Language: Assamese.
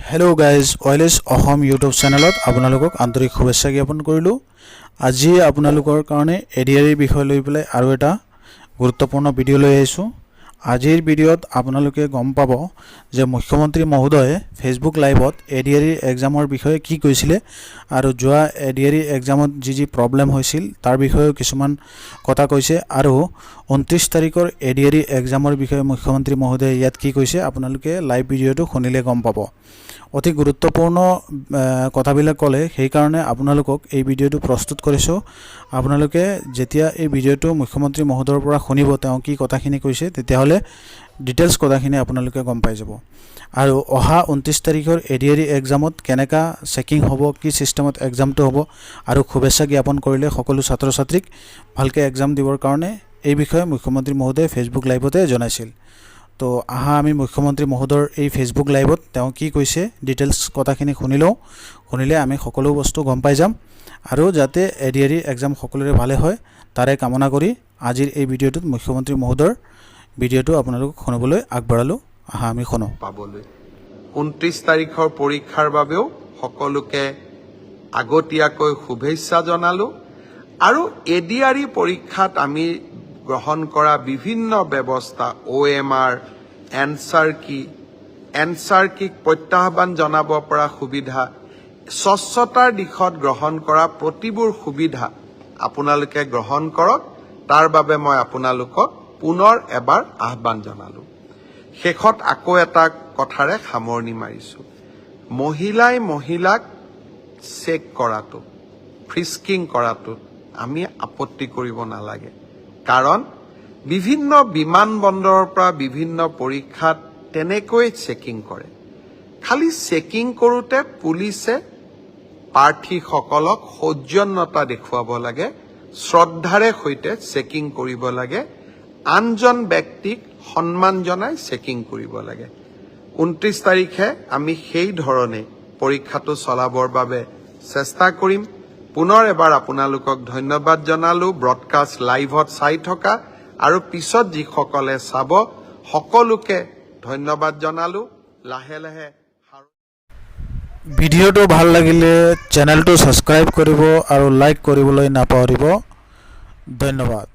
हेलो गाइज ऑयलेस अहम यूट्यूब चैनल आपनालोকক आंतरिक शुभेच्छा ज्ञापन करिलो। আজি आपनालोকৰ কাৰণে এডিআৰই বিষয় লৈ পেলাই আৰু এটা গুৰুত্বপূৰ্ণ ভিডিঅ' লৈ আহিছো। আজিৰ ভিডিঅ'ত আপোনালোকে গম পাব যে মুখ্যমন্ত্ৰী মহোদয়ে ফেসবুক লাইভত এডিআৰই এক্সামৰ বিষয়ে কি কৈছিলে আৰু যোৱা এডিআৰই এক্সামত যি প্ৰবলেম হৈছিল তাৰ বিষয়ে কিছুমান কথা কৈছে আৰু 29 তাৰিখৰ এডিআৰই এক্সামৰ বিষয়ে মুখ্যমন্ত্ৰী মহোদয়ে ইয়াত কি কৈছে আপোনালোকে লাইভ ভিডিঅ'টো শুনিলে গম পাব। অতি গুৰুত্বপূৰ্ণ কথাবিলাক ক'লে সেই কাৰণে আপোনালোকক এই ভিডিঅ'টো প্ৰস্তুত কৰিছো। আপোনালোকে যেতিয়া এই ভিডিঅ'টো মুখ্যমন্ত্ৰী মহোদয়ৰ পৰা শুনিব তেওঁ কি কথাখিনি কৈছে তেতিয়া হলে ডিটেইলছ কথাখিনি আপোনালোকে গম পাই যাব। আৰু অহা 29 তাৰিখৰ এডিআৰই এক্সামত কেনেকা চেকিং হ'ব, কি সিস্টেমত এক্সামটো হ'ব আৰু শুভেচ্ছা জ্ঞাপন কৰিলে সকলো ছাত্ৰ ছাত্ৰীক ভালকে এক্সাম দিবৰ কাৰণে এই বিষয়ে মুখ্যমন্ত্ৰী মহোদয়ে ফেসবুক লাইভতে জনাইছিল। তো আহা আমি মুখ্যমন্ত্ৰী মহোদয়ৰ এই ফেসবুক লাইভত তেওঁ কি কৈছে ডিটেইলছ কথাখিনি শুনিলে আমি সকলো বস্তু গম পাই যাম আৰু যাতে এডিআৰই এক্সাম সকলোৰে ভালে হয় তাৰে কামনা কৰি আজিৰ এই ভিডিঅ'টোত মুখ্যমন্ত্ৰী মহোদয়ৰ ভিডিঅ'টো আপোনালোকক শুনাবলৈ আগবঢ়ালো। আহা আমি শুনো। পাবলৈ 29 তাৰিখৰ পৰীক্ষাৰ বাবেও সকলোকে আগতীয়াকৈ শুভেচ্ছা জনালো আৰু এডিআৰই পৰীক্ষাত আমি গ্ৰহণ কৰা বিভিন্ন ব্যৱস্থা OMR এনসাৰ কি প্ৰত্যাহ্বান জনাব পৰা সুবিধা স্বচ্ছতাৰ দিশত গ্ৰহণ কৰা প্ৰতিবোৰ সুবিধা আপোনালোকে গ্ৰহণ কৰক তাৰ বাবে মই আপোনালোকক পুনৰ এবাৰ আহ্বান জনালো। শেষত আকৌ এটা কথাৰে সামৰণি মাৰিছো। মহিলাক চেক কৰাটো ফ্ৰিস্কিং কৰাটো আমি আপত্তি কৰিব নালাগে, কাৰণ বিভিন্ন বিমানবন্দৰৰ পৰা বিভিন্ন পৰীক্ষাত তেনেকৈ চেকিং কৰে। খালি চেকিং কৰোতে পুলিচে প্ৰাৰ্থীসকলক সৌজন্যতা দেখুৱাব লাগে, শ্ৰদ্ধাৰে সৈতে চেকিং কৰিব লাগে, আনজন ব্যক্তিক সন্মান জনাই চেকিং কৰিব লাগে। 29 তাৰিখে আমি সেই ধৰণে পৰীক্ষাটো চলাবৰ বাবে চেষ্টা কৰিম। পুনৰ এবাৰ আপোনালোকক ধন্যবাদ জনালো ব্ৰডকাষ্ট লাইভত চাই থকা আৰু পিছত যিসকলে চাব সকলোকে ধন্যবাদ জনালো। লাহে লাহে ভিডিঅ'টো ভাল লাগিলে চেনেলটো সাবস্ক্ৰাইব কৰিব আৰু লাইক কৰিবলৈ নাপাহৰিব। ধন্যবাদ।